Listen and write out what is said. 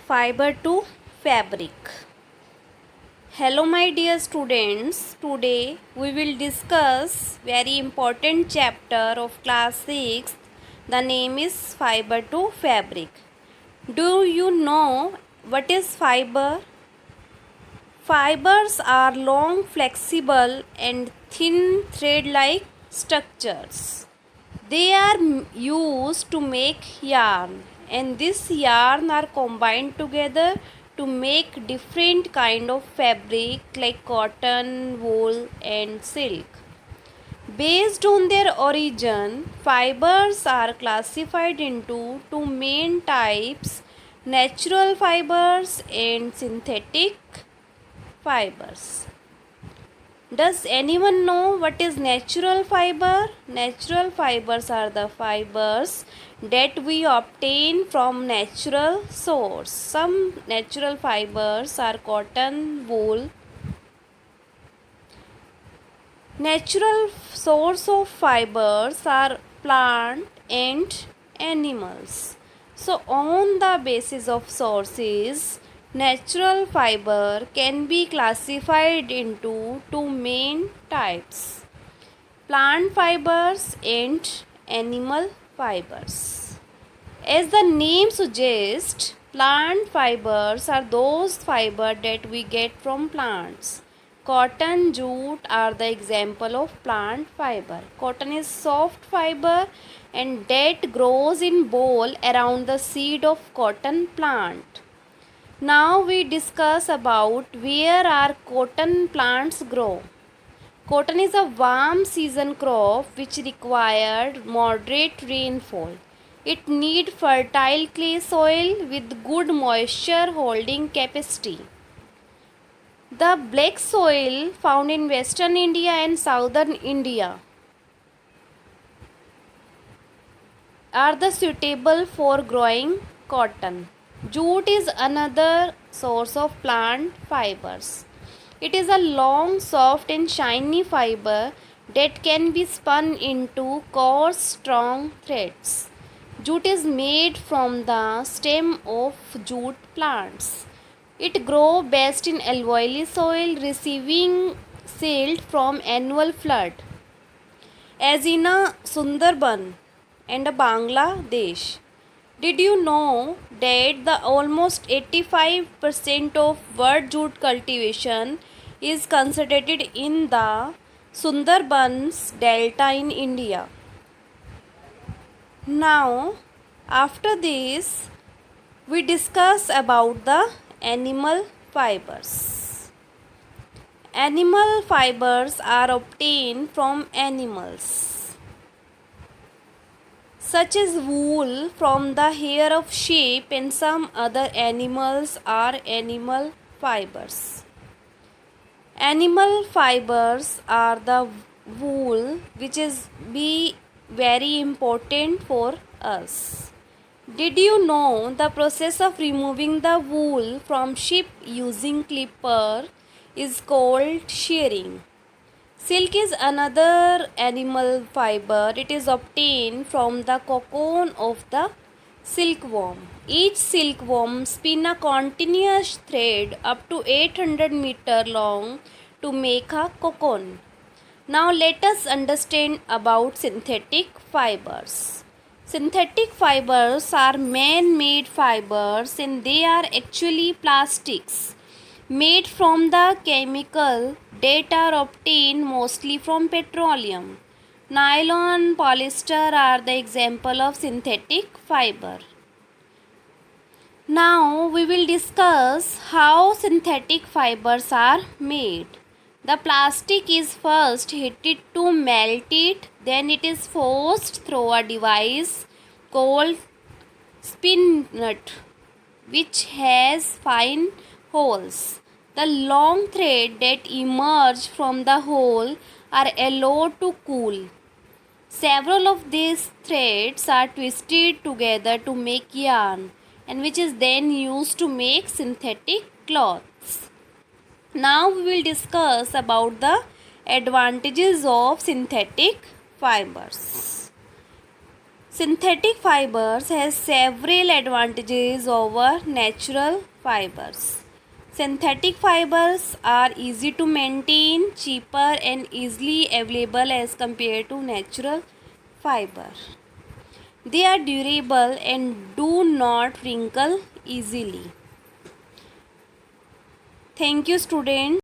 Fiber to fabric. Hello my dear students, today we will discuss very important chapter of class 6. The name is fiber to fabric. Do you know what is fiber? Fibers are long, flexible and thin thread-like structures. They are used to make yarn, and this yarn are combined together to make different kind of fabric like cotton, wool and silk. Based on their origin, fibers are classified into two main types: natural fibers and synthetic fibers. Does anyone know what is natural fiber? Natural fibers are the fibers that we obtain from natural source. Some natural fibers are cotton, wool. Natural source of fibers are plant and animals. So on the basis of sources, natural fiber can be classified into two main types: plant fibers and animal fibers. As the name suggests, plant fibers are those fibers that we get from plants. Cotton, jute are the example of plant fiber. Cotton is soft fiber and that grows in ball around the seed of cotton plant. Now we discuss about where our cotton plants grow. Cotton is a warm season crop which required moderate rainfall. It needs fertile clay soil with good moisture holding capacity. The black soil found in western India and southern India are the suitable for growing cotton. Jute is another source of plant fibers. It is a long, soft and shiny fiber that can be spun into coarse, strong threads. Jute is made from the stem of jute plants. It grows best in alluvial soil receiving silt from annual flood, as in a Sundarban and a Bangladesh. Did you know that the almost 85% of world jute cultivation is concentrated in the Sundarbans Delta in India? Now, after this, we discuss about the animal fibers. Animal fibers are obtained from animals, such as wool from the hair of sheep and some other animals are animal fibers. Animal fibers are the wool which is very important for us. Did you know the process of removing the wool from sheep using clipper is called shearing? Silk is another animal fiber. It is obtained from the cocoon of the silkworm. Each silkworm spins a continuous thread up to 800 meters long to make a cocoon. Now let us understand about synthetic fibers. Synthetic fibers are man-made fibers and they are actually plastics made from the chemical that are obtained mostly from petroleum. Nylon, polyester are the example of synthetic fiber. Now we will discuss how synthetic fibers are made. The plastic is first heated to melt it, then it is forced through a device called spinet, which has fine holes. The long thread that emerge from the hole are allowed to cool. Several of these threads are twisted together to make yarn, and which is then used to make synthetic cloths. Now we will discuss about the advantages of synthetic fibers. Synthetic fibers has several advantages over natural fibers. Synthetic fibers are easy to maintain, cheaper and easily available as compared to natural fiber. They are durable and do not wrinkle easily. Thank you, students.